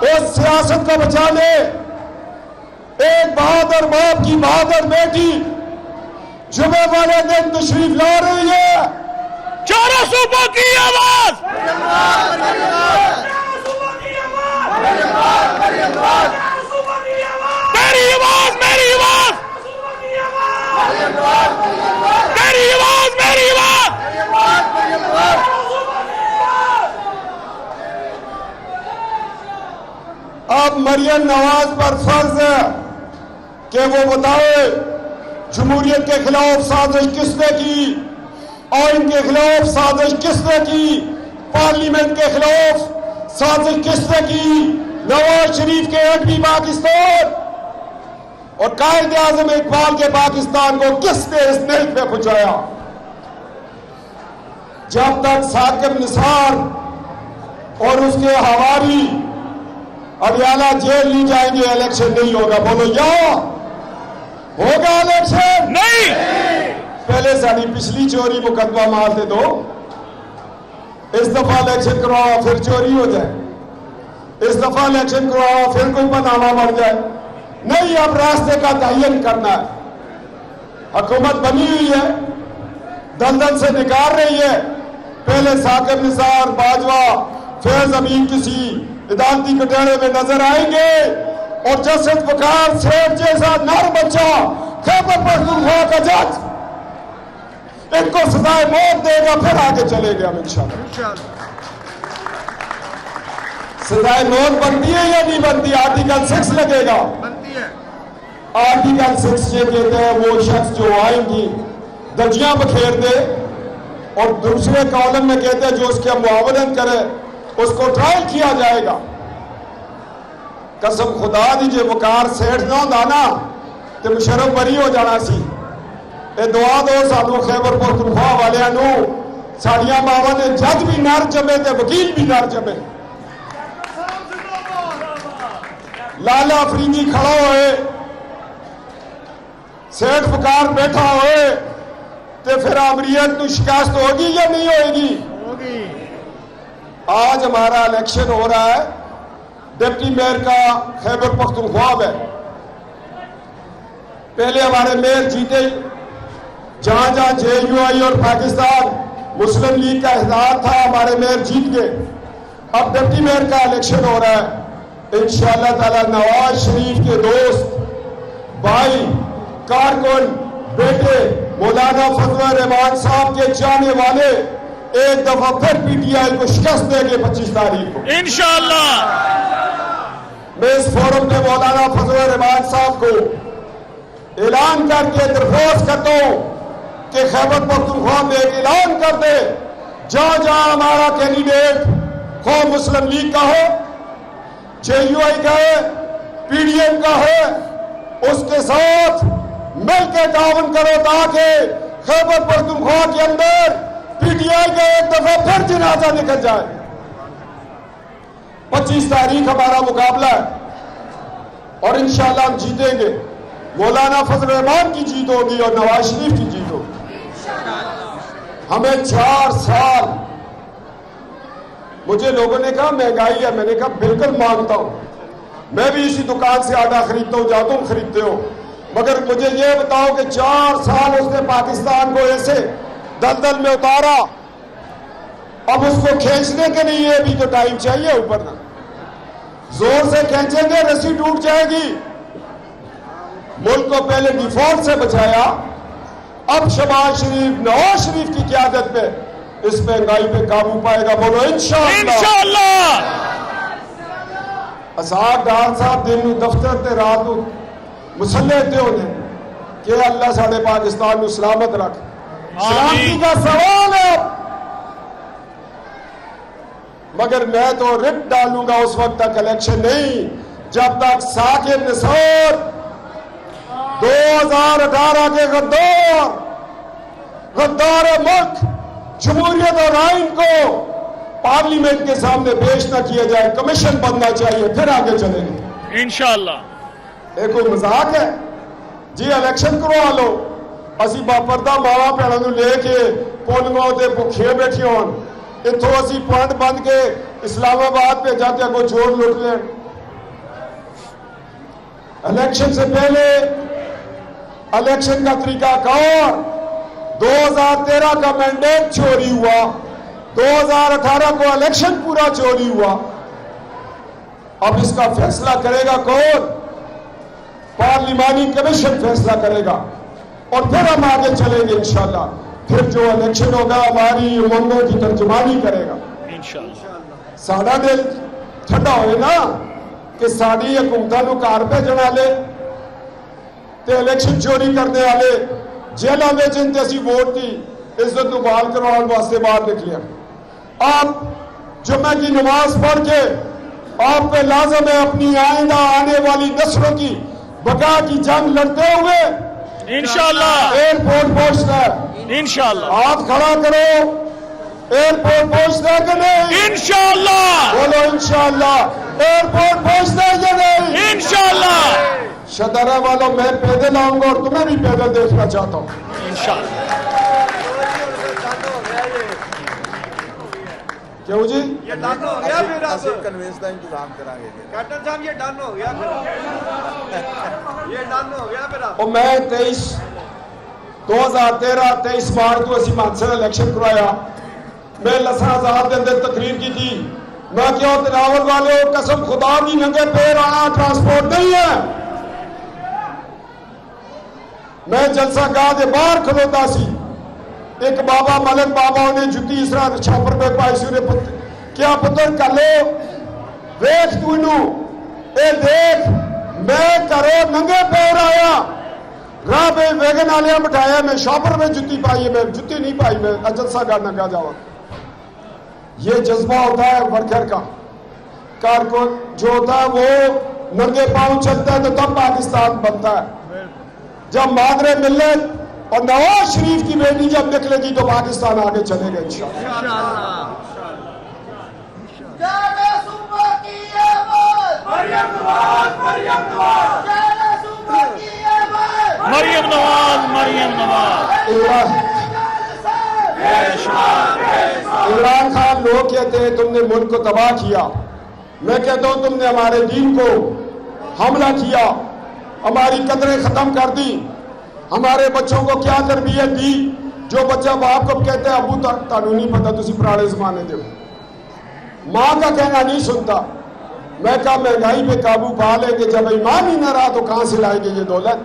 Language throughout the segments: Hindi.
उस सियासत को बचा ले। एक बहादुर बाप की बहादुर बेटी जुमे वाले दिन तशरीफ ला रही है। चारों सूबों की आवाज, मेरी आवाज, मेरी आवाज, मेरी आवाज, मेरी आवाज। अब मरियम नवाज पर फर्ज है कि वो बताए जमहूरियत के खिलाफ साजिश किसने की, आइन के खिलाफ साजिश किसने की, पार्लियामेंट के खिलाफ साजिश किसने की, नवाज शरीफ के एमपी पाकिस्तान और कायदे आजम इकबाल के पाकिस्तान को किसने इस नेक में पहुंचाया। जब तक साकिब निसार और उसके हवारी अडियाला जेल नहीं जाएंगे इलेक्शन नहीं होगा। बोलो या होगा इलेक्शन? नहीं। पहले साड़ी पिछली चोरी मुकदमा मार दे दो, इस दफा इलेक्शन करवाओ फिर चोरी हो जाए, इस दफा इलेक्शन करवाओ फिर कोई बनावा बढ़ जाए। नहीं, अब रास्ते का तयन करना है। हुकूमत बनी हुई है, दलदल से निकाल रही है। पहले साकिब निसार, बाजवा, फैज अमीन किसी अदालती कटहरे में नजर आएंगे और जस्टिस वकार सेठ जैसा नर बच्चा खैबर पख्तूनख्वा का जज इनको सजाए मौत देगा, फिर आगे चलेगा हम इंशाल्लाह। सजाए मौत बनती है या नहीं बनती? आर्टिकल 6 लगेगा, बनती है। आर्टिकल 6 ये कहते हैं वो शख्स जो आएंगी दजियां बखेर दे, और दूसरे कॉलम में कहते हैं जो उसके मुआवनत करे उसको ट्रायल किया जाएगा। कसम खुदा दीजिए वकार सेठ ना दाना तो मुशर्रफ बरी हो जाना सी। ये दुआ दो सानू खैबर पख्तूनख्वा वालियां नू, साड़ियां मावा ने जज भी नर जमे ते वकील भी नर जमे। लाला फरीदी खड़ा होए, सेठ वकार बैठा होए, तो फिर अमरीत को शिकायत होगी या नहीं होगी? आज हमारा इलेक्शन हो रहा है डिप्टी मेयर का खैबर पख्तूनख्वा में। पहले हमारे मेयर जीते, जहां जहां JUI और पाकिस्तान मुस्लिम लीग का इत्तेहाद था हमारे मेयर जीत गए। अब डिप्टी मेयर का इलेक्शन हो रहा है। इंशाअल्लाह ताला नवाज शरीफ के दोस्त, भाई, कारकुन, बेटे मौलाना फजल रहमान साहब के जाने वाले एक दफा फिर PTI को शिकस्त देंगे 25 तारीख को इंशाअल्लाह। मैं इस फोरम पे मौलाना फजल रहमान साहब को ऐलान करके दरख्वास्त करता हूं कि खैबर पख्तूनख्वा में एक ऐलान कर दे, जहां जहां हमारा कैंडिडेट खो मुस्लिम लीग का हो, JUI का है, PDM का है, उसके साथ मिलकर ताउन करो ताकि खैबर पख्तूनख्वा के अंदर PTI का एक दफा फिर जनाजा निकल जाए। 25 तारीख हमारा मुकाबला है और इंशाअल्लाह हम जीतेंगे। मौलाना फजल रहमान की जीत होगी और नवाज शरीफ की जीत होगी। हमें 4 साल, मुझे लोगों ने कहा महंगाई है, मैंने कहा बिल्कुल मानता हूं, मैं भी इसी दुकान से आटा खरीदता हूं, जा तुम खरीदते हो, मगर मुझे ये बताओ कि 4 साल उसने पाकिस्तान को ऐसे दलदल में उतारा, अब उसको खींचने के लिए भी तो टाइम चाहिए। ऊपर ना जोर से खींचेंगे रस्सी टूट जाएगी। मुल्क को पहले डिफॉल्ट से बचाया, अब शहबाज शरीफ, नवाज शरीफ की क़यादत में इस महंगाई पे काबू पाएगा। बोलो इंशाअल्लाह। आजाद डार साहब दिन दफ्तर ते रात मुसल्ले ते होने कि अल्लाह साढ़े पाकिस्तान को सलामत रख। सलामती का सवाल है, मगर मैं तो रिट डालूंगा उस वक्त तक इलेक्शन नहीं जब तक साकिब निसार 2018 के गद्दार मुल्क जमहूरियत और आइन को पार्लियामेंट के सामने पेश न किया जाए। कमीशन बनना चाहिए, फिर आगे चलेंगे इंशाअल्लाह। ये कोई मजाक है जी? इलेक्शन करवा लो, असी बापरदा मावा भैनों को लेके पोलिंगों से भुखे बैठे हो, इतों असी पॉइंट बंद के इस्लामाबाद पे जाके अगो चोर लुट लें। इलेक्शन से पहले इलेक्शन का तरीकाकार 2013 का मैंडेट चोरी हुआ, 2018 को इलेक्शन पूरा चोरी हुआ। अब इसका फैसला करेगा कौन? पार्लिमानी कमीशन फैसला करेगा और फिर हम आगे चलेंगे इंशाल्लाह। फिर जो इलेक्शन होगा हमारी उमंगों की तर्जुमानी करेगा इंशाल्लाह। साड़ा दिल ठंडा होए ना कि साड़ी हुकूमतां नूं घर भेजण वाले ते इलेक्शन चोरी करने वाले जेलों में जिनते असी वोट की इज्जत नूं बहाल करवाने वास्ते बाहर निकले। आप जुम्मे की नमाज पढ़ के आप पे लाजम है अपनी आइंदा आने वाली नस्लों की बका की जंग लड़ते हुए इंशाल्लाह एयरपोर्ट पहुंचना है। इंशाल्लाह हाथ खड़ा करो, एयरपोर्ट पहुंचना है कि नहीं? इंशाल्लाह बोलो इंशाल्लाह। एयरपोर्ट पहुंचना है कि नहीं? इंशाल्लाह शदारा वालों, मैं पैदल आऊंगा और तुम्हें भी पैदल देखना चाहता हूं इंशाल्लाह। क्यों जी? ये डन हो गया, फिर आप कन्वेंस का इंतजाम करांगे। कैप्टन साहब ये डन हो गया, फिर ये डन हो गया फिर आप। और मैं 2013-23 मार्च को असी मानसर इलेक्शन करवाया। मैं लसा आजाद के अंदर तकरीर की थी। मैं क्यों तनावल वाले कसम खुदा की नंगे पैर आना ट्रांसपोर्ट नहीं है। मैं जलसा गाह के बाहर खलोता सी। एक बाबा मलिक बाबा ने जुत्ती इस तरह छापर पे पाई सी। क्या पुत्र कलो वेख तू ए देख, मैं करो नंगे पैर आया, राह पे वेगन आलिया बिठाया, मैं शॉपर में जुत्ती पाई है, मैं जुत्ती नहीं पाई, मैं जलसा गाह नंगा जावा। ये जज्बा होता है वर्कर का। कारकुन जो होता है वो नंगे पांव चलता है तो तब पाकिस्तान बनता है। जब मादरे मिल्लत और नवाज शरीफ की बेटी जब निकलेगी तो पाकिस्तान आगे चलेगा इंशाअल्लाह। मरियम नवाज, मरियम नवाज। इमरान खान लोग कहते हैं तुमने मुल्क को तबाह किया। मैं कहता हूं तुमने हमारे दीन को हमला किया, हमारी कदरें खत्म कर दी, हमारे बच्चों को क्या तरबियत दी। जो बच्चा बाप को कहते हैं अबू तानू नहीं पता, तुसी पुराने जमाने दे मां का कहना नहीं सुनता। मैं कहा महंगाई पे काबू पा लेंगे, जब ईमान ही ना रहा तो कहां से लाएंगे ये दौलत।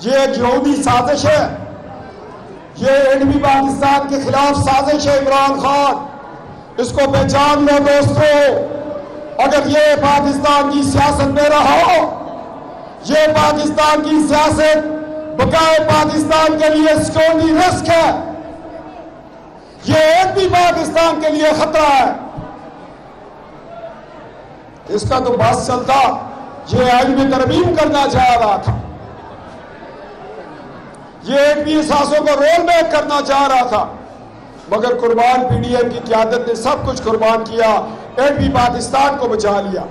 ये एक यहूदी साजिश है, ये एडमी पाकिस्तान के खिलाफ साजिश है। इमरान खान इसको पहचान लो दोस्तों। अगर ये पाकिस्तान की सियासत में रहो, ये पाकिस्तान की सियासत बकाए पाकिस्तान के लिए सिक्योरिटी रिस्क है, ये एक भी पाकिस्तान के लिए खतरा है। इसका तो बस चलता, ये आइन में तरमीम करना चाह रहा था, ये एक भी एहसासों को रोल बैक करना चाह रहा था, मगर कुर्बान पीडीएम की क़यादत ने सब कुछ कुर्बान किया, एक भी पाकिस्तान को बचा लिया।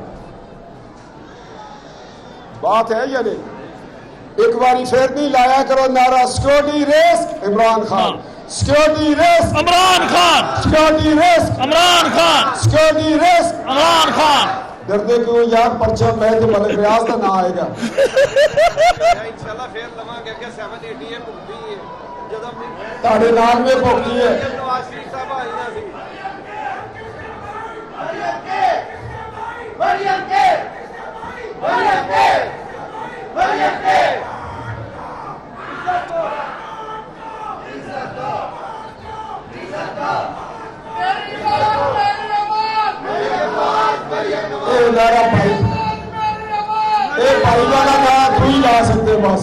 बात है या नहीं? एक बारी फिर नहीं लाया करो नारा security risk Imran Khan, security risk Imran Khan, security risk Imran Khan, security risk Imran Khan. डरते क्यों यार? पर्चा मैं तो मलिक रियाज का ना आएगा इंशाल्लाह फिर लवांगे कि 780 भुगती है जब ताड़े नाल में भुगती है। नवाज शरीफ साहब आ जाना सी। नारा भाई वाला नारा तू ही ला सकते बस।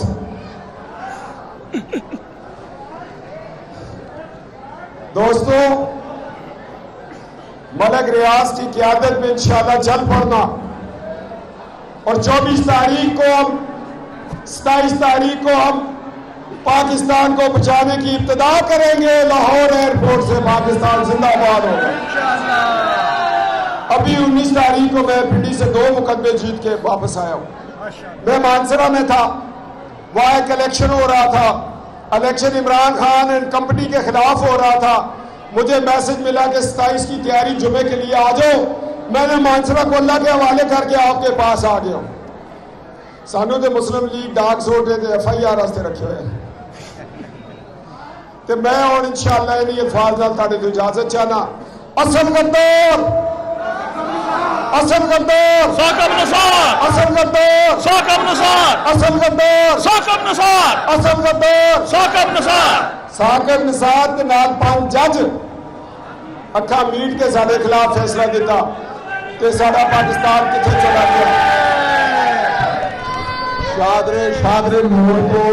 दोस्तों, मलिक रियाज की क़यादत में इंशाअल्लाह चल पड़ना और 24 तारीख को हम 27 तारीख को हम पाकिस्तान को बचाने की इब्तिदा करेंगे। लाहौर एयरपोर्ट से पाकिस्तान जिंदाबाद होगा। अभी 19 तारीख को मैं पिंडी से 2 मुकदमे जीत के वापस आया हूं। मैं मानसरा में था, वहां एक इलेक्शन हो रहा था, election Imran Khan and company के खिलाफ हो रहा था। मुझे मैसेज मिला कि 27 की तैयारी जुमे के लिए आ जाओ। मैंने मानसरा को अल्लाह के हवाले करके आपके पास आ गया। सानू तो मुस्लिम लीग डाक सोटे ते FIR वास्ते रखे हुए हैं। ते मैं हुण इंशाअल्लाह इन्हीं अल्फाज नाल तुहाडे तो इजाजत चाहना। असल गद्दार, असल गद्दार, साकब नसार, असल गद्दार, साकब नसार, असल गद्दार, साकब नसार, असल गद्दार, साकब नसार। साकिब निसार के नाल 5 जज अखा मीट के साडे खिलाफ फैसला दिता कि साडा पाकिस्तान किथे चला गया। शादरे शादरे मोड़ को